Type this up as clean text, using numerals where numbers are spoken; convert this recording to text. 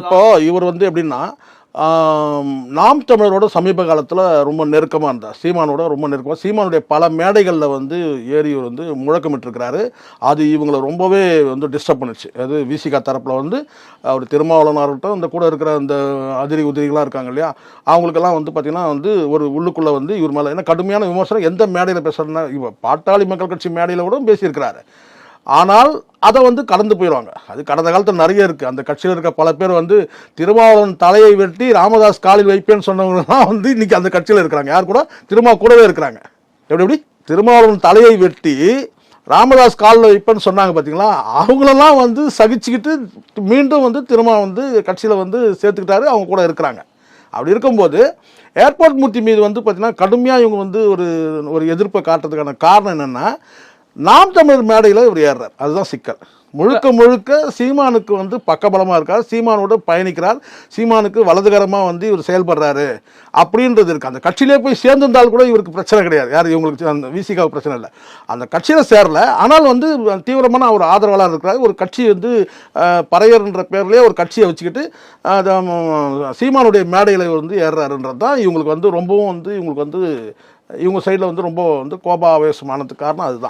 இப்போ இவர் வந்து எப்படின்னா நாம் தமிழரோட சமீப காலத்தில் ரொம்ப நெருக்கமாக இருந்தார். சீமானோட ரொம்ப நெருக்கமாக, சீமானுடைய பல மேடைகளில் வந்து ஏறி வந்து முழக்கமிட்டிருக்கிறாரு. அது இவங்களை ரொம்பவே வந்து டிஸ்டர்ப் பண்ணுச்சு. அது விசிகா தரப்பில் வந்து அவர் திருமாவளவனாக இருக்கட்டும், இந்த கூட இருக்கிற அந்த அதிரி உதிரிகளாக இருக்காங்க இல்லையா, அவங்களுக்கெல்லாம் வந்து பார்த்திங்கன்னா வந்து ஒரு உள்ளுக்குள்ளே வந்து இவர் மேலே ஏன்னா கடுமையான விமர்சனம் எந்த மேடையில் பேசுகிறதுனா இவர் பாட்டாளி மக்கள் கட்சி மேடையில் கூட பேசியிருக்கிறாரு. ஆனால் அதை வந்து கடந்து போயிடுவாங்க. அது கடந்த காலத்தில் நிறைய இருக்குது. அந்த கட்சியில் இருக்க பல பேர் வந்து திருமாவளவன் தலையை வெட்டி ராமதாஸ் காலில் வைப்பேன்னு சொன்னவங்கலாம் வந்து இன்றைக்கி அந்த கட்சியில் இருக்கிறாங்க. யார் கூட? கூடவே இருக்கிறாங்க. எப்படி திருமாவளவன் தலையை வெட்டி ராமதாஸ் காலில் வைப்பேன்னு சொன்னாங்க பார்த்தீங்களா, அவங்களெல்லாம் வந்து சகிச்சுக்கிட்டு மீண்டும் வந்து திரும்ப வந்து கட்சியில் வந்து சேர்த்துக்கிட்டாரு, அவங்க கூட இருக்கிறாங்க. அப்படி இருக்கும்போது ஏர்போர்ட் மூர்த்தி மீது வந்து பார்த்திங்கன்னா கடுமையாக இவங்க வந்து ஒரு எதிர்ப்பை காட்டுறதுக்கான காரணம் என்னென்னா, நாம் தமிழர் மேடையில் இவர் ஏறுறார். அதுதான் சிக்கல். முழுக்க சீமானுக்கு வந்து பக்கபலமாக இருக்கார், சீமானோட பயணிக்கிறார், சீமானுக்கு வலதுகரமாக வந்து இவர் செயல்படுறாரு அப்படின்றது இருக்குது. அந்த கட்சியிலே போய் சேர்ந்திருந்தால் கூட இவருக்கு பிரச்சனை கிடையாது. யார் இவங்களுக்கு அந்த விசிகாவுக்கு பிரச்சனை இல்லை. அந்த கட்சியில் சேரல, ஆனால் வந்து தீவிரமான ஒரு ஆதரவாளர் இருக்கிறார். ஒரு கட்சி வந்து பறையர்ன்ற பேர்லேயே ஒரு கட்சியை வச்சுக்கிட்டு சீமானுடைய மேடையில் வந்து ஏறுறாருன்றது தான் இவங்களுக்கு வந்து ரொம்பவும் வந்து இவங்களுக்கு வந்து இவங்க சைடில் வந்து ரொம்ப வந்து கோபாவேசமானதுக்கு காரணம் அதுதான்.